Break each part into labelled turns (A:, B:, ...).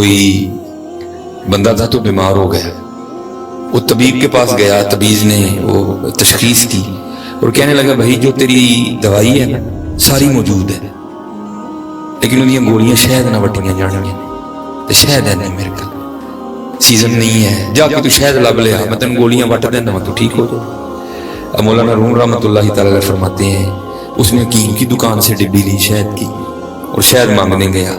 A: کوئی بندہ تھا تو بیمار ہو گیا، وہ طبیب کے پاس گیا، طبیب نے وہ تشخیص کی اور کہنے لگا بھائی جو تیری دوائی ہے نا ساری موجود ہے، لیکن انہیں گولیاں شہد نہ وٹیاں جانیاں تو شہد ہے نہیں میرے کو، سیزن نہیں ہے، جا کے تو شہد لب لیا، میں تین گولیاں وٹ دینا تو ٹھیک ہو جائے۔ اب مولانا روم رحمۃ اللہ تعالی علیہ فرماتے ہیں اس نے حکیم کی دکان سے ڈبی لی شہد کی اور شہد مانگنے گیا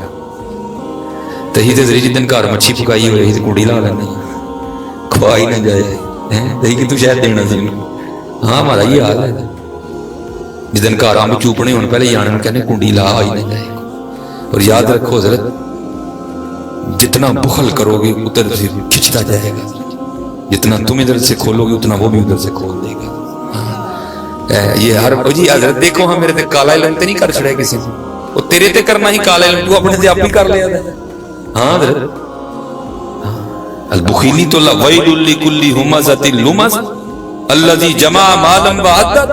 A: تو ہی تے جدن گھر مچھی پکائی ہوئی تو کڑی لا لینا کھوائی نہ جائے کہ تو شہد دینا سی، ہاں ہمارا یہ حال ہے، جدن گھر امب چوپنے ہونے پہلے جانے کہنے کنڈی لا آئی نہ جائے۔ اور یاد رکھو حضرت جتنا بخل کرو گے ادھر سے کھچتا جائے گا، جتنا تم ادھر سے کھولو گے اتنا وہ بھی ادھر سے کھول دے گا۔ یہ ہر جی حضرت دیکھو ہاں میرے تے کالا علم تے نہیں کر چھڑے کسی نے، وہ تیرے تے کرنا ہی کالا علم تو اپنے سے آپ ہی کر لیا تھا۔ ہاں حضرت البخیلی تو ویل لکل ہمزۃ لمز الذی جمع مالا وعدد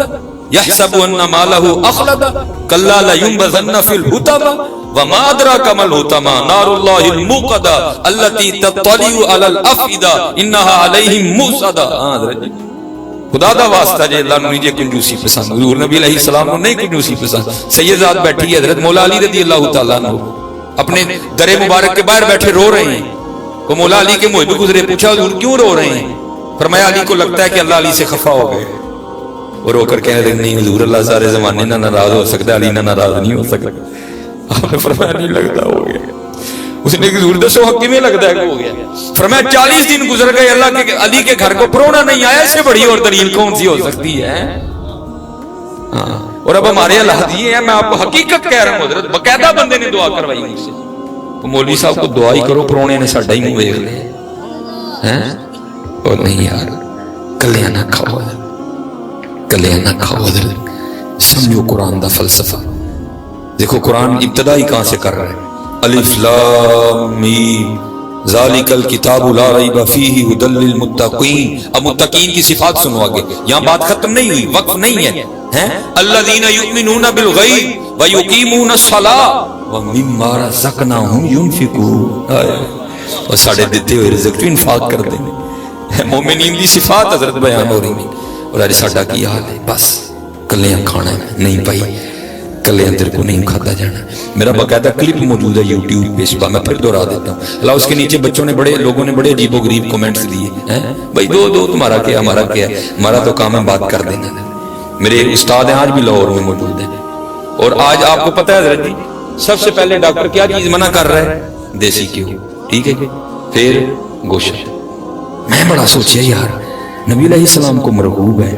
A: یحسب ان مالہ اخلد کلا لینبذن فی الحطمہ وما ادراک ما الحطمہ نار اللہ الموقدہ التي تطلع علی الافئدہ انہا علیہم موصدہ۔ ہاں حضرت خدا دا واسطہ جے اللہ نے مجھے کنجوسی پسند، حضور نبی علیہ السلام نے نہیں کنجوسی پسند۔ سید ذات بیٹھی ہے حضرت مولا علی رضی اللہ تعالیٰ عنہ اپنے در مبارک کے باہر بیٹھے رو رہے ہیں، وہ مولا علی کے محب گزرے، پوچھا حضور کیوں رو رہے ہیں؟ فرمایا علی کو لگتا ہے کہ اللہ علی سے خفا ہو گئے، اور رو کر کہنے لگے نہیں حضور اللہ سارے زمانے نہ ناراض ہو سکتا، علی نہ ناراض نہیں ہو سکتا۔ آپ نے فرمایا نہیں لگتا ہو گیا۔ اس نے حضور دسو حق میں لگتا ہے کہ ہو گیا؟ فرمایا 40 دن گزر گئے اللہ کے علی کے گھر کو پرونا نہیں آیا، اس سے بڑی اور دلیل کون سی ہو سکتی ہے؟ اور اب ہمارے حالات یہ ہیں، میں آپ کو حقیقت کہہ رہا ہوں حضرت، باقاعدہ بندے نے دعا کروائی مجھ سے، تو مولوی صاحب کو دعا ہی کرو پرونے نے ساڈا ہی منہ ویکھ لے ہیں، اور نہیں یار کلیاں نہ کھاؤ، کلیاں نہ کھاؤ حضرت، سمجھو قرآن دا فلسفہ۔ دیکھو قرآن ابتدا ہی کہاں سے کر رہا ہے، الف لام میم ذالک الکتاب لا ریب فیہ ھدی للمتقین۔ اب متقین کی صفات سنو آگے، یہاں بات ختم نہیں ہوئی، وقف نہیں ہے۔ الذین یؤمنون بالغیب ویقیمون الصلاۃ ومما رزقناہم ینفقون۔ اور ساڑھے دیتے ہوئے رزق بھی انفاق کر دیں، مومنین کی صفات حضرت بیان ہو رہی ہیں۔ اور آج ساڑھا کی حال ہے، بس کلیاں کھانا ہے، نہیں بھائی کلے اندر کو نہیں کھاتا جانا۔ میرا باقاعدہ کلپ موجود ہے یوٹیوب پہ، صبح میں پھر دہرا دیتا ہوں اللہ، اس کے نیچے بچوں نے لوگوں نے بڑے عجیب و غریب کومنٹس دیے ہیں، بھائی دو تمہارا کیا ہمارا کیا، ہمارا تو کام ہے بات کر دینا۔ میرے استاد ہیں آج بھی لاہور میں موجود ہیں، اور آج آپ کو پتہ ہے حضرت جی سب سے پہلے ڈاکٹر کیا چیز منع کر رہا ہے؟ دیسی گھیو، ٹھیک ہے، پھر گوشت۔ میں بڑا سوچیا یار نبی علیہ السلام کو مرغوب ہے،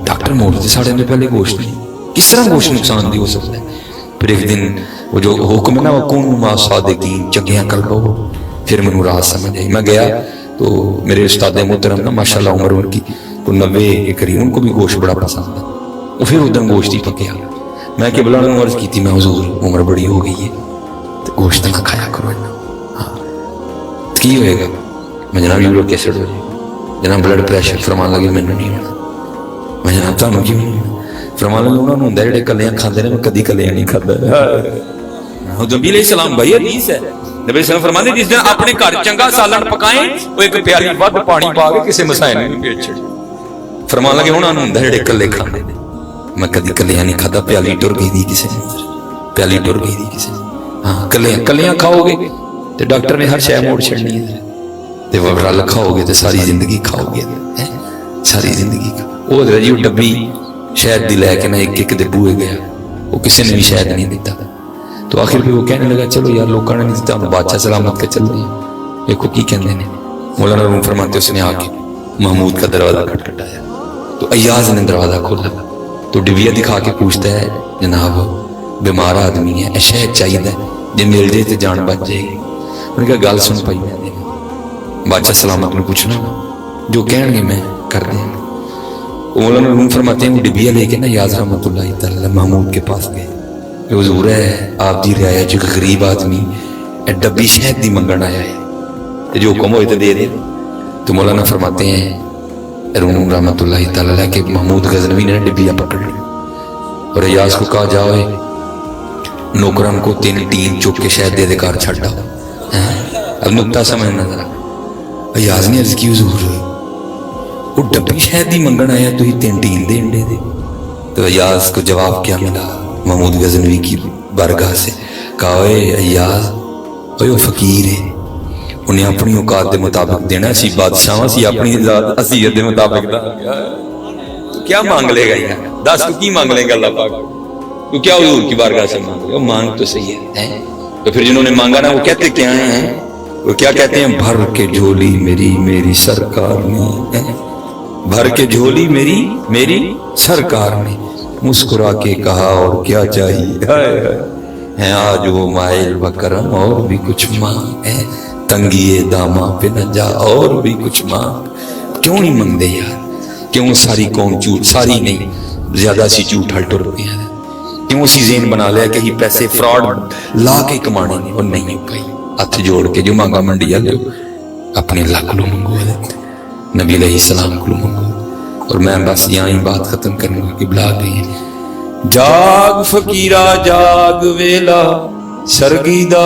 A: ڈاکٹر موڑتے ساڑھے میں پہلے گوشت نہیں، کس طرح گوشت نقصان دی ہو سکتا ہے؟ پھر ایک دن وہ جو حکم ہے نا وَكُونُوا مَعَ الصَّادِقِينَ چنگیاں کر لو، پھر میں رات سمجھ آئی۔ میں گیا تو میرے استاد محترم نا ماشاءاللہ عمر ان کی 90 کے قریب، ان کو بھی گوشت بڑا پسند ہے، وہ پھر ادھر گوشت ہی پکیا۔ میں کہ بلا نے عرض کی تھی میں حضور عمر بڑی ہو گئی ہے تو گوشت نہ کھایا کرو، ہاں کی ہوئے گا؟ میں جناب یورک ایسڈ ہو جائے، جناب بلڈ پریشر، فرمان لگے میں نے نہیں ہونا۔ میں جناب تانوں کیوں نہیں ہونا؟ فرمان لگے انہوں نے ہوں جڑے کلیاں کھاندے نے، میں کدی کلیاں نہیں کھاتا۔ نبی علیہ السلام بھائی حدیث ہے، نبی علیہ السلام فرماتے ہیں جس دن اپنے گھر چنگا سالن پکائیں وہ ایک پیالی ود پانی پا کے کسی مسائل نہیں پیٹ چھڑ۔ فرمان لگے انہوں نے ہوں جڑے کلے کھاندے نے، میں کدی کلیاں نہیں کھاتا، پیالی ٹر گئی دی کسی نے، پیالی ٹر گئی دی کسی نے۔ ہاں کلیاں کھاؤ گے تو ڈاکٹر نے ہر شے موڑ چھڑنی ہے، تے وہ رل کھاؤ گے تو ساری زندگی کھاؤ گے، ساری زندگی کا۔ وہ جی وہ ڈبی شہد دی لے کے نہ ایک دے بوئے گیا، وہ کسی نے بھی شہد نہیں دیتا، تو آخر پہ وہ کہنے لگا چلو یار لوگوں نے نہیں دیتا، بادشاہ سلامت کے چل رہے ہیں، دیکھو کی کہندے نے۔ مولانا روم فرماتے اس نے آ کے محمود کا دروازہ کھٹکھٹایا تو ایاز نے دروازہ کھولا تو ڈبیا دکھا کے پوچھتا ہے جناب بیمار آدمی ہے، شہد چاہیے جی مل جائے تو جان بچ جائے گی۔ انہوں نے کہا گل سن پائی میں بادشاہ سلامت نے پوچھنا جو کہن گے میں کر دیں۔ مولانا روم فرماتے ہیں وہ ڈبیا لے کے نا یاز رحمۃ اللہ تعالی محمود کے پاس گئے کہ حضور ہے آپ دی رعایا جو غریب آدمی ڈبی شہد دی منگن آیا ہے، جو حکم ہوئے تو دے دے۔ تو مولانا فرماتے ہیں روم رحمۃ اللہ تعالی کہ محمود غزنوی نے ڈبیا پکڑ لی اور ایاز کو کہا جاؤ نوکران کو 3 ٹین چک کے شہد دے دے کار چھڑ ڈاؤ۔ اب نقطہ سمجھنا ذرا. ایاز نے عرض کی حضور وہ ڈبی شہد ہی منگن آیا تو ہی تین دے انڈے دے. تو ایاز کو جواب کیا ملا محمود غزنوی کی بارگاہ سے؟ کہا اے ایاز وہ فقیر ہے, انہیں اپنی اوقات دے مطابق دینا, اسی بادشاہ سی اپنی ذات حیثیت دے مطابق دا. تو کیا مانگ لے گا یار؟ دس تو کی مانگ لے گا اللہ پاک؟ تو کیا حضور کی بارگاہ سے مانگ لے گا؟ مانگ تو صحیح ہے. تو پھر جنہوں نے مانگا نا وہ کہتے کیا ہیں؟ وہ کیا کہتے ہیں؟ بھر کے جھولی میری سرکار نے, بھر کے جھولی میری سرکار نے مسکرا کے کہا اور کیا چاہیے ہے آج وہ مائل و کرم اور بھی کچھ مانگ ہے, تنگیے داماں پہ نہ جا اور بھی کچھ مانگ. کیوں نہیں منگ دے یار؟ کیوں ساری قوم جھوٹ, ساری نہیں زیادہ سی جھوٹ ہل ٹر پہ ہیں, کیوں اسی ذہن بنا لیا کہ ہی پیسے فراڈ لا کے کمانے نے, اور نہیں بھائی ہاتھ جوڑ کے جو مانگا منڈیا لو اپنے اللہ کو منگوا دیتے, نبی علیہ السلام کو منگوا. اور میں بس یہاں ہی بات ختم کروں گا کہ بلا گئی جاگ فقیرہ جاگ ویلا سرگیدہ.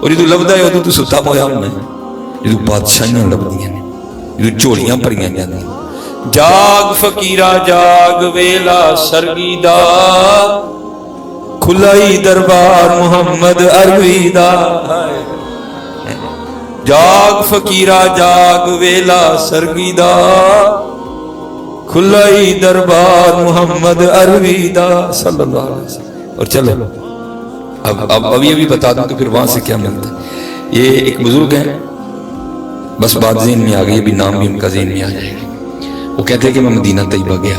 A: اور یہ تو لبدا ہے تو ستا ہویا ہوں میں, یہ تو بادشاہیاں لبدیاں نے, یہ تو چولیاں پریاں جاندیاں. جاگ فقیرہ جاگ ویلا سرگیدہ کھلائی دربار محمد عربی دا. جاگ فقیرہ جاگ ویلا سرگیدہ کھلائی دربار محمد عربی دا صلی اللہ علیہ وسلم. اور چلو اب یہ بھی بتا دوں تو پھر وہاں سے کیا ملتا ہے. یہ ایک بزرگ ہیں, بس بات ذہن میں آ گئی, ابھی نام بھی ان کا ذہن میں آ جائے گا. وہ کہتے ہیں کہ میں مدینہ طیبہ گیا,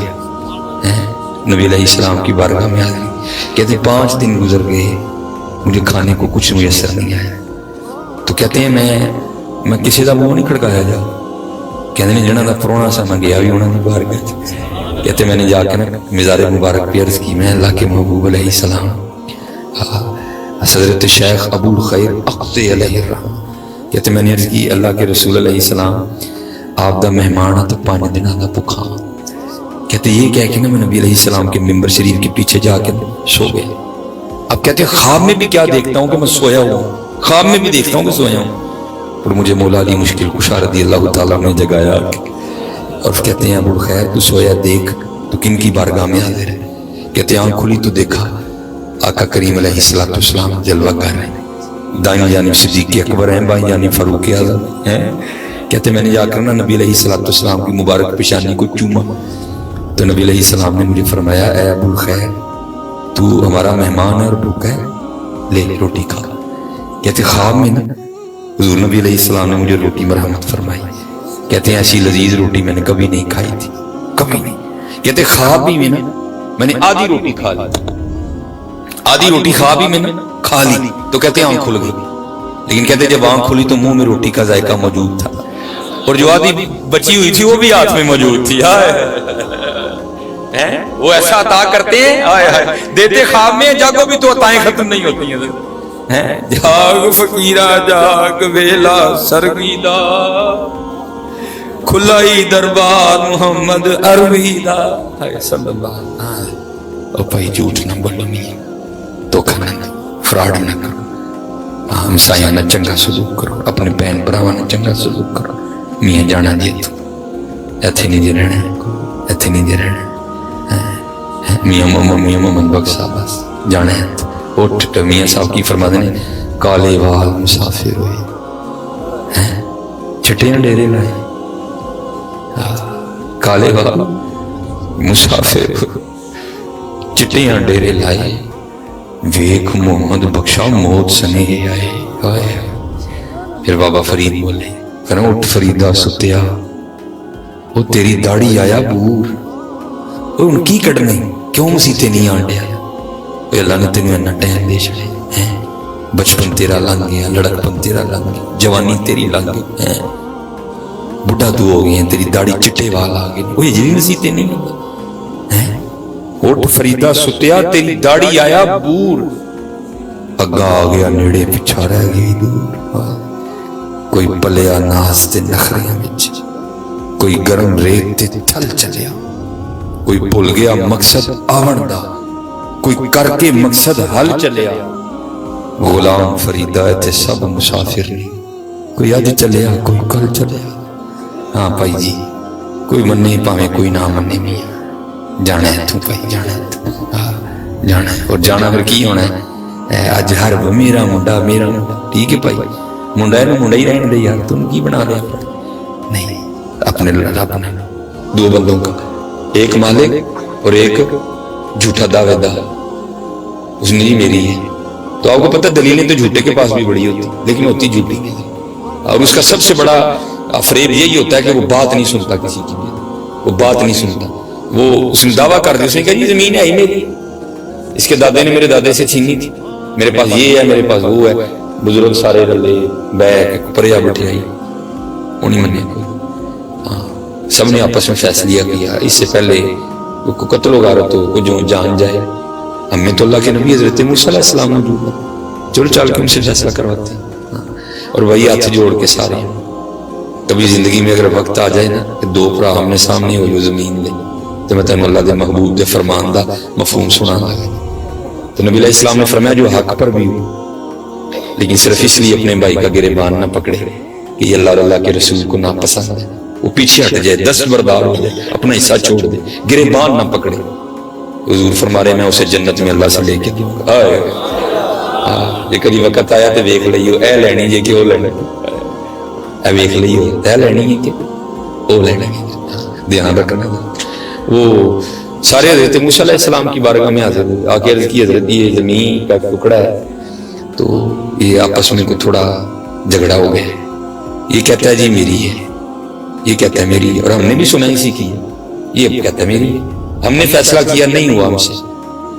A: نبی علیہ السلام کی بارگاہ میں آ گئی. کہتے 5 دن گزر گئے, مجھے کھانے کو کچھ میسر نہیں آیا. تو کہتے ہیں میں کسی کا منہ نہیں کھڑکایا جا. کہتے ہیں جنہوں کا پرونا سا میں گیا بھی انہوں نے بارگاہ. کہتے میں نے جا کے نا مزار مبارک پہ عرض کی, میں اللہ کے محبوب علیہ السلام حضرت شیخ ابو الخیر اقص علیہ الرحمہ, کہتے میں نے عرض کی اللہ کے رسول علیہ السلام آپ دا مہمان تو 5 دنوں کا بھوکا. کہتے یہ کہہ کے نا میں نبی علیہ السلام کے ممبر شریف کے پیچھے جا کے سو گئے. اب کہتے ہیں خواب میں بھی کیا دیکھتا ہوں کہ میں سویا ہوا ہوں, خواب میں بھی دیکھتا ہوں کہ سویا ہوں. اور مجھے مولا علی مشکل کشا رضی اللہ تعالیٰ نے جگایا اور کہتے ہیں ابو الخیر تو سویا دیکھ تو کن کی بارگاہ میں حاضر ہے؟ کہتے ہیں آنکھ کھلی تو دیکھا آقا کریم علیہ السلام جلوہ گر ہیں, دائیں جانب صدیق اکبر ہیں, بائیں جانب فاروق اعظم ہیں. کہتے میں نے جا کر نا نبی علیہ السلام کی مبارک پیشانی کو چوما تو نبی علیہ السلام نے مجھے فرمایا اے ابو الخیر تو ہمارا مہمان ہے اور بھوکا ہے, لے روٹی کھا. کہتے خواب میں نا حضور نبی علیہ السلام نے مجھے روٹی مرحمت فرمائی. کہتے ہیں ایسی لذیذ روٹی میں نے کبھی نہیں کھائی تھی, کبھی نہیں. کہتے خواب بھی میں نا میں نے آدھی روٹی کھا لی, آدھی روٹی خواب ہی میں نے کھا لی. تو کہتے ہیں آنکھ کھل گئی, لیکن کہتے جب آنکھ کھلی تو منہ میں روٹی کا ذائقہ موجود تھا اور جو آدھی بچی ہوئی تھی وہ بھی ہاتھ میں موجود تھی. وہ ایسا عطا کرتے ہیں دیتے خواب میں, جاگو بھی تو عطائیں ختم نہیں ہوتی ہیں. جاگ فقیرہ جاگ ویلا سرگیدہ کھلائی دربار محمد عربی دا صلی اللہ علیہ وسلم. اور بھائی جھوٹ نہ بولو, دھوکہ نہ فراڈ نہ کرو, ہمسایہ نہ چنگا سلوک کرو, اپنے بہن بھراواں نہ چنگا سلوک کرو. میاں جانا جی تو ایتھے نہیں جی رہنا, ایتھے نہیں جی رہنا. میاں محمد بخش صاحب بس جانا ہے اٹھ. میاں صاحب کی فرما دیں کالے وال مسافر ہوئے, چھٹیاں ڈیرے لائے, کالے وال مسافر چٹیاں ڈیرے لائے, ویک محمد بخشا موت سنے آئے. پھر بابا فرید بولے کہنا اٹھ فریدہ ستیا, وہ تیری داڑھی آیا بور, ان کی کڑنے کیوں مسیتے نہیں آنڈیا. اللہ نے تینوں انہا ٹائم دے چھڑے, بچپن تیرا لنگ گیا, لڑکپن تیرا لنگ گیا, جوانی تیری لنگ گئی, بڑھا تو ہو گئی ہیں, تیری داڑھی چٹے وال آ گئے, وہ یہ جی مسیتے نہیں ہوگا. اٹھ فریدہ ستیا تیری داڑھی آیا بور, اگا آ گیا نیڑے پچھا رہ گئی دور. کوئی پلیا ناز تے نخریاں وچ, کوئی گرم ریت تے تھل چلیا, کوئی بھول گیا مقصد آون دا, کوئی کر کے مقصد حل چلیا. غلام فریدا اتنے سب مسافر نے، کوئی اج چلیا کوئی کل چلیا. ہاں بھائی جی، کوئی منے پاویں کوئی نہ منے، میاں جانا ہے اتوں بھائی، جانا ہے جانا ہے. اور جانا پھر کی ہونا ہے؟ اج ہر میرا منڈا میرا منڈا. ٹھیک ہے بھائی، منڈا ہے منڈا ہی رہنے دے یار، تم کی بنا دیا؟ نہیں، اپنے رب نے دو بندوں کا، ایک مالک اور ایک جھوٹا دعوے دار. اس نے جی میری ہے. تو آپ کو پتہ دلیلیں تو جھوٹے کے پاس بھی بڑی ہوتی لیکن ہوتی جھوٹی. اور اس کا سب سے بڑا فریب یہی ہوتا ہے کہ وہ بات نہیں سنتا کسی کی، وہ بات نہیں سنتا. وہ اس نے دعویٰ کر دیا، اس نے کہا جی زمین ہے ہی میری، اس کے دادے نے میرے دادے سے چھینی تھی، میرے پاس یہ ہے، میرے پاس وہ ہے. بزرگ سارے رلے بیٹھ پریا بٹھائی، انہیں منے کوئی. ہاں، سب نے آپس میں فیصلہ کیا اس سے پہلے کو قتل و غارت ہو، جو جان جائے. ہمیں تو اللہ کے نبی حضرت موسیٰ علیہ السلام موجود ہے، چل چل کے ان سے فیصلہ کرواتے ہیں. اور وہی ہاتھ جوڑ کے سارے. کبھی زندگی میں اگر وقت آ جائے نا کہ دو بھرا آمنے سامنے ہو جو زمین لے، تو میں تینوں اللہ دے محبوب دے فرمان دا مفہوم سنا لگا. تو نبی علیہ السلام نے فرمایا جو حق پر بھی ہو لیکن صرف اس لیے اپنے بھائی کا گریبان نہ پکڑے کہ یہ اللہ اور اللہ کے رسول کو ناپسند ہے، وہ پیچھے ہٹ جائے، دستبردار ہو جائے، اپنا حصہ چھوڑ دے، گریبان نہ پکڑے. حضور فرما رہے میں اسے جنت میں اللہ سے لے کے دوں گا. یہ کبھی وقت آیا تو ویکھ لئیو، اے لینی جے کہ وہ لینی، اے ویکھ لئیو اے لینی ہے کہ وہ لینی. دھیان رکھنا. وہ سارے حضرت موسیٰ علیہ السلام کی بارگاہ میں حاضر آ کے عرض کی حضرت یہ زمین کا ٹکڑا ہے. تو یہ آپس میں کو تھوڑا جھگڑا ہو گیا. یہ کہتا ہے جی میری ہے، یہ کہتا ہے میری ہے، اور ہم نے بھی سنا اسی کی ہے. یہ کہتا ہے میری ہے، ہم نے فیصلہ کیا نہیں ہوا ہم سے.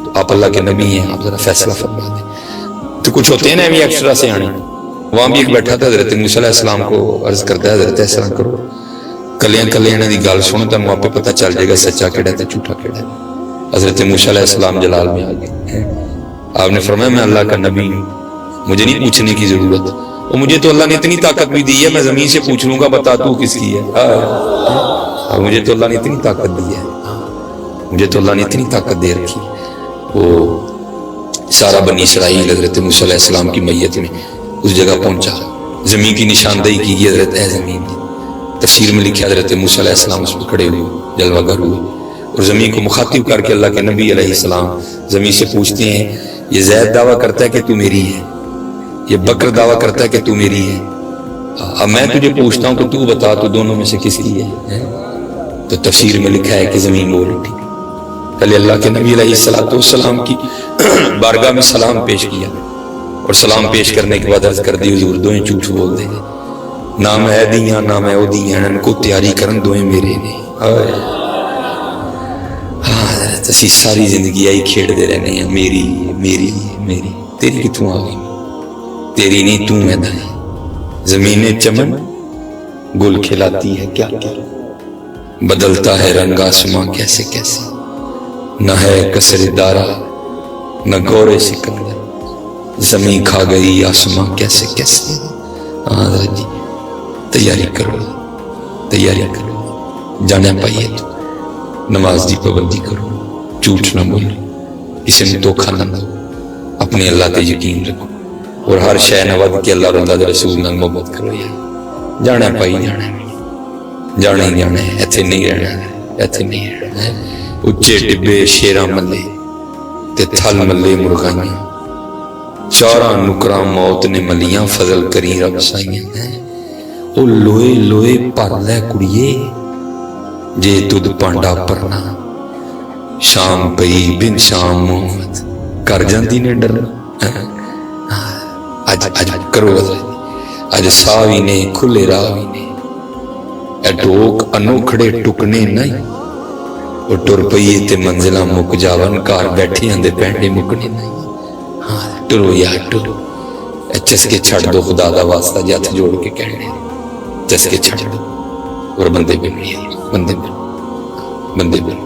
A: تو آپ اللہ کے نبی ہیں، آپ ذرا فیصلہ فرما دیں. تو کچھ ہوتے ہیں نا ابھی ایکسٹرا سے آنے. وہاں بھی ایک بیٹھا تھا حضرت موسیٰ علیہ السلام کو عرض کرتا ہے حضرت ایسا کرو کلیاں کلیاں انہاں دی گل سنو تو آپ پہ پتہ چل جائے گا سچا کیڑا ہے تے جھوٹا کیڑا ہے. حضرت موسیٰ علیہ السلام جلال میں آ گئے. آپ نے فرمایا میں اللہ کا نبی ہوں، مجھے نہیں پوچھنے کی ضرورت، اور مجھے تو اللہ نے اتنی طاقت بھی دی ہے میں زمین سے پوچھ لوں گا بتا تو کس کی ہے. مجھے تو اللہ نے اتنی طاقت دی ہے، مجھے تو اللہ نے اتنی طاقت دے رکھی. وہ سارا بنی اسرائیل حضرت موسیٰ علیہ السلام کی میت میں اس جگہ پہنچا، زمین کی نشاندہی کی گئی حضرت اے زمین کی. تفسیر میں لکھا حضرت موسیٰ علیہ السلام اس پر کھڑے ہوئے جلوہ گر ہوئے اور زمین کو مخاطب کر کے اللہ کے نبی علیہ السلام زمین سے پوچھتے ہیں یہ زید دعویٰ کرتا ہے کہ تو میری ہے، یہ بکر دعویٰ کرتا ہے کہ تو میری ہے، اب میں تجھے پوچھتا ہوں کہ تو بتا تو دونوں میں سے کس کی ہے. تو تفسیر میں لکھا ہے کہ زمین بول اٹھی. پہلے اللہ کے نبی علیہ السلام کی بارگاہ میں سلام پیش کیا اور سلام پیش کرنے کے بعد عرض کر دی حضور دوئیں جھوٹ بول دے، نہ میں دیاں نہ میں او دیاں، ان کو تیاری کرن دوئیں میرے نے. ہاں حضرت اسی ساری زندگی آئی کھیڑ دے رہنے ہیں میری میری میری. تیری کتوں آ گئی؟ تیری نہیں تو میں دائیں. زمین چمن گل کھلاتی ہے کیا کیا، بدلتا ہے رنگ آسماں کیسے کیسے، نہ ہے کسر دارا نہ گورے سکندر، زمین کھا گئی آسماں کیسے کیسے. حضرت جی تیاری کرو، تیاری کرو، جانا پائیے تو نماز دی پابندی کرو، جھوٹ نہ بولو، کسی نے دھوکہ نہ دو، اپنے اللہ تے یقین رکھو اور ہر شے نود کے اللہ اور اللہ دے رسول نال محبت کرو. یا جانا پائی جانا جانا ہی جانا ہے، ایتھے نہیں رہنا، ایتھے نہیں رہنا. اچے ٹبے شیراں ملے تے تھل ملے مرغائیاں، چاراں نکراں موت نے ملیاں، فضل کری رب سائیاں. او لوئے لوئے پر لے کڑیے جے تد پانڈا پرنا، شام پئی بن شام محمد کر جاندی نے ڈرنا. اج کرو اج ساوی نے کھلے راوی نے، اے ٹوک انوکھڑے ٹکنے نہیں، وہ ٹر پئیے تے منزلہ مک جاون کار بیٹھے اندے پینڈے مکنے نہیں. ہاں ٹرو یا ٹرو، اے چسکے چھڑ دو خدا دا واسطہ جات جوڑ کے کہنے، چسکے چھڑ دو اور بندے بنیے بندے بن بندے بن.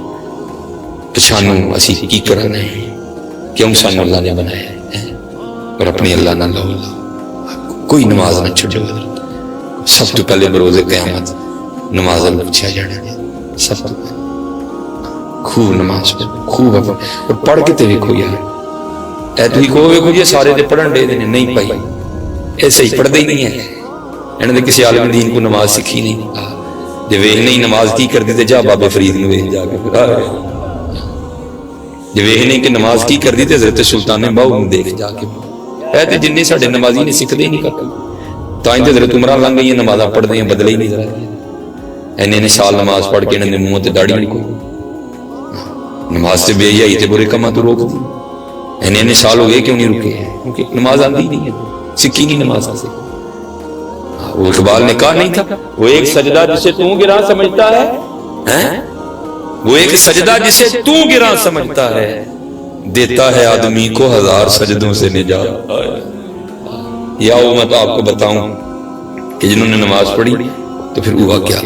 A: پچھانو اسی کی کرنا ہے، کیوں سانو اللہ نے بنایا ہے، اور اپنی اللہ نہ لو. کوئی نماز نہ چھڑو، سب تو پہلے بروز قیامت نماز اللہ پوچھا جانا، سب تو خوب نماز پڑھو خوب اور پڑھ کے تے دیکھو یار تھی کہو ویکھو جی سارے تے پڑھن دے نے، نہیں بھائی یہ صحیح پڑھتے ہی نہیں ہے، انہوں نے کسی عالم دین کو نماز سیکھی نہیں، جی ویخ نہیں نماز کی کرتی تو جا بابے فرید نے ویخ جا کے، جی ویخ نہیں کہ نماز کی کرتی تو حضرت سلطان باہو دیکھ جا کے، اے تے جن ساڈے نمازی نے سیکھتے ہی نہیں کرتے، تائیں تے حضرت عمرہ لنگ گئی نماز پڑھتے ہیں بدلے ہی نہیں رہے، اینے سال نماز پڑھ کے انہوں نے منہ تے داڑھی نہیں کوئی، نماز سے بے حیائی تے برے کاماں تو روک دی، اینے سال ہو گئے کیوں نہیں رکے، کیونکہ نماز آتی ہی نہیں ہے، سیکھی نہیں نماز سے۔ وہ اقبال نے کہا نہیں تھا وہ ایک سجدہ جسے تو گراں سمجھتا ہے، وہ ایک سجدہ جسے تو گراں سمجھتا ہے، دیتا ہے آدمی کو ہزار سجدوں سے نجات۔ یا وہ میں تو آپ کو بتاؤں کہ جنہوں نے نماز پڑھی تو پھر ہوا کیا۔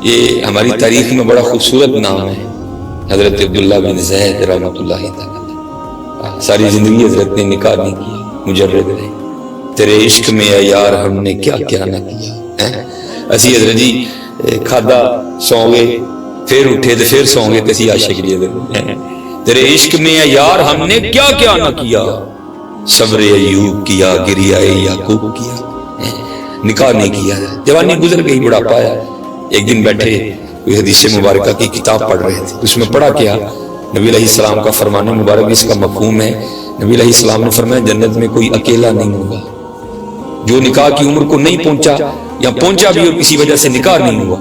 A: یہ ہماری تاریخ میں بڑا خوبصورت نام ہے حضرت عبداللہ بن زید رحمۃ اللہ تعالی، ساری زندگی حضرت نے نکاح نہیں کیا، مجرد رہے، تیرے عشق میں اے یار ہم نے کیا کیا نہ کیا، اسی حضرت جی کھادا سو گئے پھر اٹھے تو پھر سو گئے، کسی عاشق جی تیرے عشق میں اے یار ہم نے کیا کیا نہ کیا، صبر ایوب کیا، گریہ یعقوب کیا، نکاح نہیں کیا، جوانی گزر گئی، بڑھاپا آیا۔ ایک دن بیٹھے کوئی حدیث مبارکہ کی کتاب پڑھ رہے تھے، اس میں پڑھا کیا نبی علیہ السلام کا فرمان مبارک، اس کا مفہوم ہے نبی علیہ السلام نے فرمایا جنت میں کوئی اکیلا نہیں ہوگا، جو نکاح کی عمر کو نہیں پہنچا یا پہنچا بھی اور کسی وجہ سے نکاح نہیں ہوا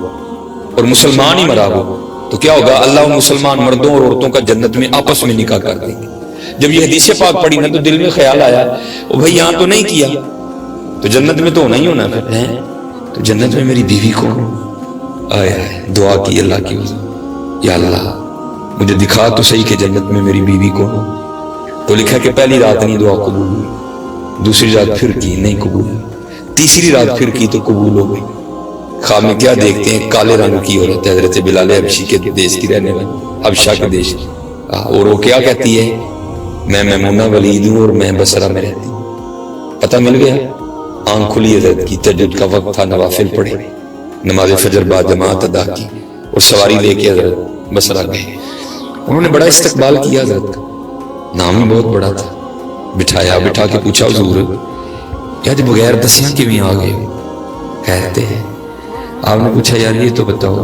A: اور مسلمان ہی مرا ہو تو کیا ہوگا، اللہ مسلمان مردوں اور عورتوں کا جنت میں آپس میں نکاح کر دیں گے۔ جب یہ حدیث پاک پڑھی نا تو دل میں خیال آیا او بھائی یہاں تو نہیں کیا تو جنت میں تو ہونا ہی ہونا ہے، تو جنت میں میری بیوی کون، آئے دعا کی اللہ کی وجہ، یا اللہ مجھے دکھا تو صحیح کہ جنت میں میری بیوی کون، تو لکھا کہ پہلی رات نہیں دعا قبول ہوئی، دوسری رات پھر کی نہیں قبول ہوئی، تیسری رات پھر کی تو قبول ہو گئی۔ خواب میں کیا دیکھتے ہیں، کالے رنگ کی عورت حضرت بلال حبشی کے دیش کی رہنے والی، حبشہ کے دیش کی، اور وہ کیا کہتی ہے، میں میمونہ ولید ہوں اور میں بصرہ میں رہتی ہوں۔ پتہ مل گیا، آنکھ کھلی حضرت کی، تہجد کا وقت تھا، نوافل پڑھے، نماز فجر بعد جماعت ادا کی اور سواری لے کے حضرت بصرہ گئے۔ انہوں نے بڑا استقبال کیا حضرت کا، نام ہی بہت بڑا تھا، بٹھایا، بٹھا کے پوچھا حضور یا جب بغیر دسیاں کیوں آ گئے، کہتے ہیں آپ نے پوچھا یار یہ تو بتاؤ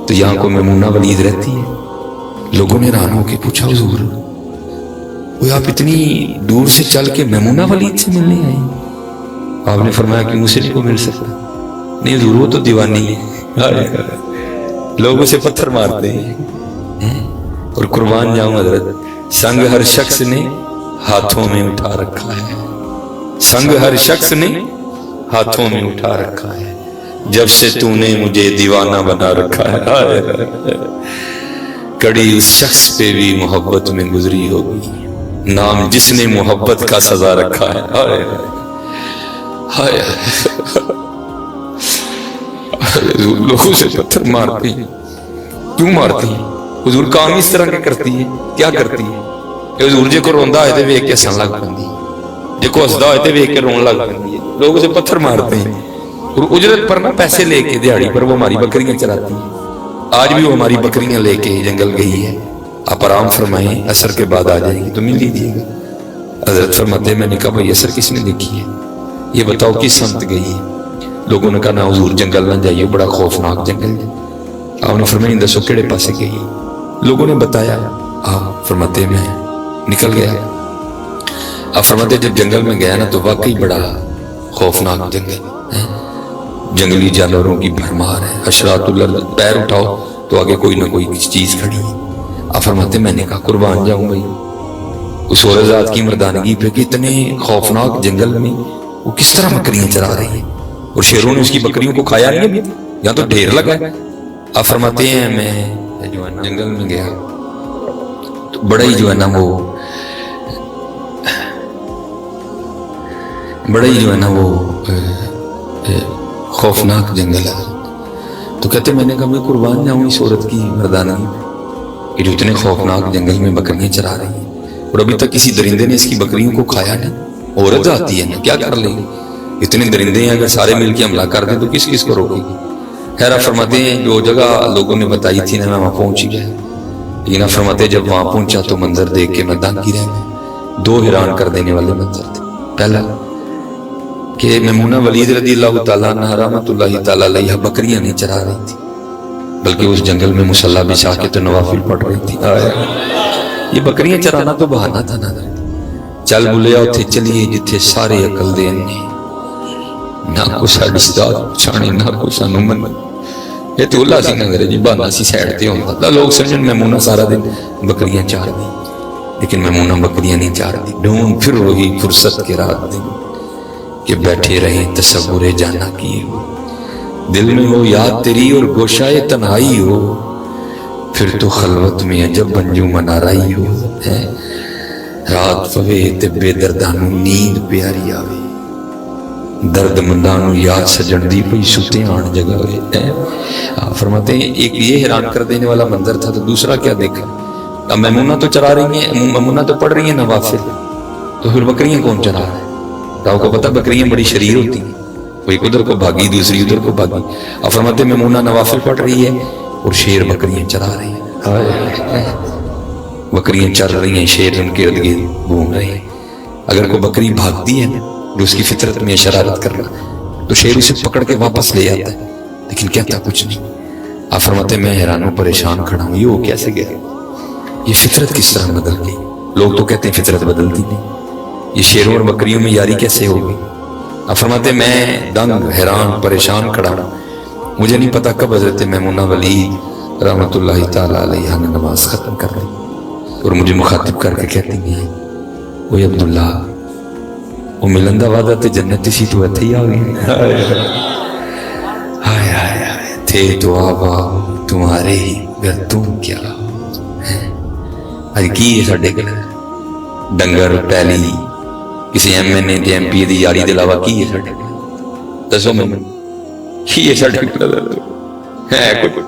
A: تو یہاں کو میمونہ ولید رہتی ہے؟ لوگوں نے حیران ہو کے پوچھا حضور وہ آپ اتنی دور سے چل کے میمونہ ولید سے ملنے آئے؟ آپ نے فرمایا کہ مجھ سے نہیں کو مل سکتا، نہیں حضور وہ تو دیوانی ہے، لوگوں سے پتھر مارتے ہیں، اور قربان جاؤں حضرت سنگ ہر شخص نے ہاتھوں میں اٹھا رکھا ہے، سنگ ہر شخص نے ہاتھوں میں اٹھا رکھا ہے، جب سے تو نے مجھے دیوانہ بنا رکھا ہے، کڑی اس شخص پہ بھی محبت میں گزری ہوگی، نام جس نے محبت کا سزا رکھا ہے، ہائے ہائے لوگوں سے پتھر مارتے ہیں، کیوں مارتے ہیں؟ حضور کام اس طرح کے کرتی ہے، کیا کرتی ہے؟ حضور جے کو روندا ہوئے تے ویکھ کے ہسن لگ پندی، جے کو ہسدا ہوئے تے ویکھ کے رون لگ پندی ہے، لوگوں سے پتھر مارتے ہیں اور اجرت پر نہ پیسے لے کے دیہڑی پر وہ ہماری بکریاں چراتی ہیں۔ آج بھی وہ ہماری بکریاں لے کے جنگل گئی ہے، آپ آرام فرمائیں، عصر کے بعد آ جائیں گی تو مل لیجیے گا۔ حضرت فرماتے میں نے کہا بھائی عصر کس نے دیکھی ہے، یہ بتاؤ کس سمت گئی ہے؟ لوگوں نے کہا نہ حضور جنگل نہ جائیے، بڑا خوفناک جنگل ہے۔ آپ نے فرمایا دسو کیڑے پاسے گئی؟ لوگوں نے بتایا، آپ فرماتے میں نکل گیا۔ آپ فرماتے جب جنگل میں گیا نا تو واقعی بڑا خوفناک جنگل ہے، جنگلی جانوروں کی بھرمار ہے، حشرات الارض، پیر اٹھاؤ تو آگے کوئی نہ کوئی چیز کھڑی ہے۔ آپ فرماتے میں نے کہا قربان جاؤں بھائی اس عورت ذات کی مردانگی پہ کہ اتنے خوفناک جنگل میں وہ کس طرح بکریاں چرا رہی ہے، اور شیروں نے اس کی بکریوں کو کھایا نہیں ابھی، یہاں تو ڈھیر لگا ہے۔ آپ فرماتے ہیں میں جنگل میں گیا تو بڑا ہی جو ہے نا وہ خوفناک جنگل ہے۔ تو کہتے میں نے کہا میں قربان جاؤں اس عورت کی مردانگی کہ جو اتنے خوفناک جنگل میں بکریاں چرا رہی ہیں اور ابھی تک کسی درندے نے اس کی بکریوں کو کھایا نہیں۔ عورت آتی ہے نا کیا کر لے گی، اتنے درندے ہیں، اگر سارے مل کے حملہ کر دیں تو کس کس کو روکے گی؟ خیر فرماتے ہیں جو جگہ لوگوں نے بتائی تھی نا میں وہاں پہنچ گیا، لیکن فرماتے جب وہاں پہنچا تو منظر دیکھ کے میں دنگ گرا، دو حیران کر دینے والے منظر تھے. پہلا کہ میمونہ ولید رضی اللہ تعالیٰ عنہ رحمۃ اللہ تعالیٰ علیہ بکریاں نہیں چرا رہی تھی بلکہ اس جنگل میں مصلی بچھا کے تو نوافل پڑھ رہی تھی. یہ بکریاں چرانا تو بہانا تھا نا. چل بولیا اتھے چلیے جتھے سارے عقل دین نے نہ کو ساڈی استاد پچھانے نہ کو سانو من. یہ تو اللہ سی نظر جی بہانا سی سائڈ تے ہوندا تھا. لوگ سمجھن میمونہ سارا دن بکریاں چار دی لیکن میمونہ بکریاں نہیں چار دی. ڈھونڈ پھر وہی فرصت کے رات دن کہ بیٹھے رہیں تصور جانا کیے ہو دل میں ہو یاد تیری اور گوشائے تنہائی ہو پھر تو خلوت میں عجب بنجو منارائی ہو. رات پوے تے بے دردانو نیند پیاری آوے درد مندانو یاد سجن دی پئی ستے آن جگہ ہوئے. فرماتے ہیں ایک یہ حیران کر دینے والا منظر تھا. تو دوسرا کیا دیکھا؟ اب میمونہ تو چرا رہی ہیں, میمونہ تو پڑھ رہی ہیں نوافل, تو پھر بکریاں کون چرا رہا ہے؟ تو کو پتہ بکریاں بڑی شریر ہوتی ہیں, کوئی ادھر کو بھاگی دوسری ادھر کو بھاگی. اب فرماتے میمونہ نوافل پڑھ رہی ہے اور شیر بکریاں چرا رہی ہیں. بکریاں چر رہی ہیں, شیر ان کے ارد گرد گھوم رہے ہیں. اگر کوئی بکری بھاگتی ہے جو اس کی فطرت میں شرارت کرنا تو شیر اسے پکڑ کے واپس لے آتا ہے لیکن کہتا کچھ نہیں. آپ فرماتے میں حیران ہوں پریشان کھڑا ہوں, یہ وہ کیسے گئے؟ یہ فطرت کس طرح بدل گئی؟ لوگ تو کہتے ہیں فطرت بدلتی نہیں, یہ شیروں اور بکریوں میں یاری کیسے ہوگی؟ آپ فرماتے میں دنگ حیران پریشان کھڑا ہوں. مجھے نہیں پتا کب حضرت میمونہ ولید رحمۃ اللہ تعالیٰ علیہ نے نماز ختم کر لی اور مجھے مخاطب کر کے کہتی ہیں اوے عبداللہ وہ ملندہ وعدہ تے جنت سی تو اتھے ہی آ گئی. ہائے ہائے ہائے تھے تو آبا تمہارے ہی گر تم کیا اج کی ہے ساڈے کول ڈنگر پہلی کسی ایم این اے تے ایم پی دی یاری دے علاوہ کی ہے ساڈے کول؟ دسو میں کی ہے ساڈے کول؟ ہے کوئی؟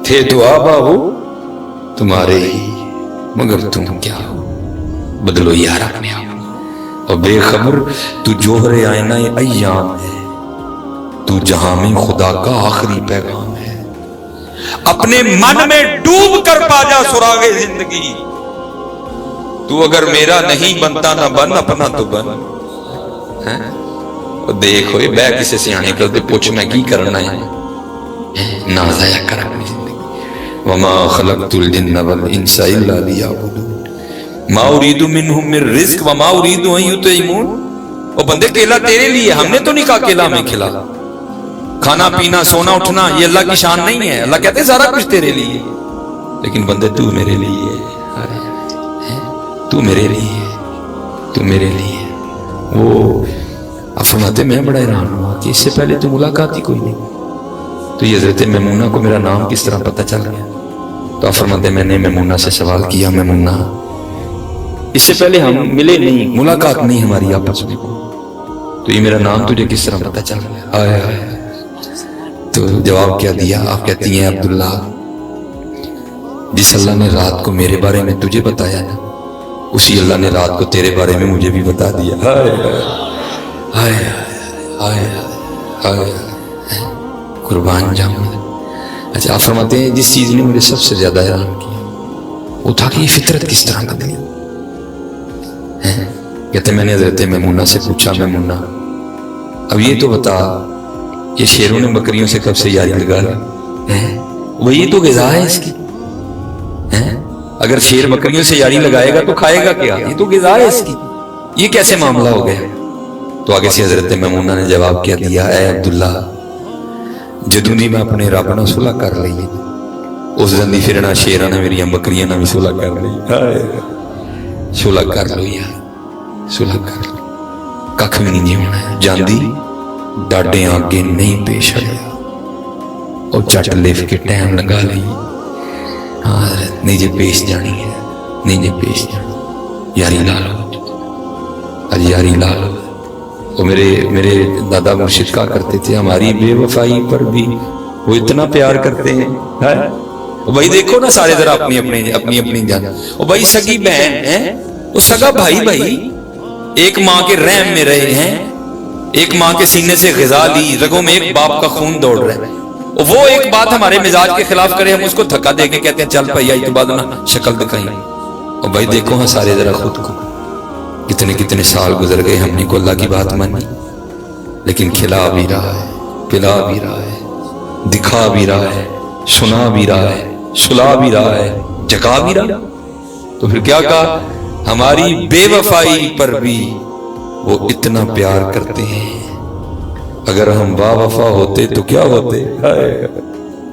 A: تھے تو آبا ہو تمہارے ہی مگر تم کیا ہو. بدلو یار اپنے آپ اور بے خبر تو جوہر آئینہ ایام ہے, تو جہاں میں خدا کا آخری پیغام ہے. اپنے من میں ڈوب کر پا جا سراغ زندگی, تو اگر میرا نہیں بنتا نہ بن اپنا تو بن. دیکھو بے کسی سیانے کر دے پوچھ میں کی کرنا ہے, نہ ضائع کر اپنی زندگی. وما خلقت الجن والانس الا ليعبدون ما اريد منهم من رزق وما اريد ان يطعمون. وہ بندے کیلا تیرے لیے, ہم نے تو نہیں کہا کیلا میں کھلا. کھانا پینا سونا اٹھنا یہ اللہ کی شان نہیں ہے. اللہ کہتے ہیں سارا کچھ تیرے لیے, لیکن بندے تو میرے لیے, تو میرے لیے, تو میرے لیے. وہ فرماتے میں بڑا حیران ہوا کہ اس سے پہلے تو ملاقات ہی کوئی نہیں, تو یہ حضرت میمونہ کو میرا نام کس طرح پتہ چل گیا؟ تو آپ فرماتے میں نے میمونہ سے سوال کیا, میمونہ اس سے پہلے ہم ملے نہیں, ملاقات نہیں ہماری آپس میں, تو یہ میرا نام تجھے کس طرح پتہ چل گیا؟ آئے آئے. تو جواب کیا دیا؟ آپ کہتی ہیں عبداللہ جس اللہ نے رات کو میرے بارے میں تجھے بتایا نا, اسی اللہ نے رات کو تیرے بارے میں مجھے بھی بتا دیا. آئے آئے آئے آئے قربان جاؤں. اچھا آپ فرماتے ہیں جس چیز نے مجھے سب سے زیادہ حیران کیا وہ تھا کہ یہ فطرت کس طرح بدلی. کہتے میں نے حضرت میمونہ سے پوچھا, میمونہ اب یہ تو بتا یہ شیروں نے بکریوں سے کب سے یاری لگا لی؟ وہی تو غذا ہے اس کی. اگر شیر بکریوں سے یاری لگائے گا تو کھائے گا کیا؟ یہ تو غذا ہے اس کی, یہ کیسے معاملہ ہو گیا؟ تو آگے سے حضرت میمونہ نے جواب کیا دیا, اے عبداللہ جدوں دی میں اپنے رب نال صلح کر لئی اس دن دی پھر نہ شیراں نے میری بکریاں نال بھی صلح کر لئی. صلح کر لو یار, صلح کر لو, ککھ بھی نہیں ہونا ہے. جاندی ڈاڈے آگے نہیں پیش آیا اور چٹ لف کے ٹائم لگا لئی. ہاں نہیں جے پیش جانی ہے, نہیں جے پیش جانی, یاری لا لو, اج یاری لا لو. وہ میرے دادا مرشد کہا کرتے تھے ہماری بے وفائی پر بھی وہ اتنا پیار کرتے ہیں. وہ بھائی دیکھو نا سارے ذرا اپنی اپنی جان. وہ بھائی سگی بہن ہے, وہ سگا بھائی ایک ماں کے رحم میں رہے ہیں, ایک ماں کے سینے سے غذا لی, رگوں میں ایک باپ کا خون دوڑ رہا ہے. وہ ایک بات ہمارے مزاج کے خلاف کرے, ہم اس کو دھکا دے کے کہتے ہیں چل بھائی آئی تو بعد نہ شکل دکھائیں. اور بھائی دیکھو ہاں سارے ذرا خود کو، کتنے کتنے سال گزر گئے، ہم نے کو اللہ کی بات مانی، لیکن کھلا بھی رہا ہے، پلا بھی رہا ہے، دکھا بھی رہا ہے، سنا بھی رہا ہے، سلا بھی رہا ہے، جگا بھی رہا۔ تو پھر کیا کہا، ہماری بے وفائی پر بھی وہ اتنا پیار کرتے ہیں، اگر ہم با وفا ہوتے تو کیا ہوتے،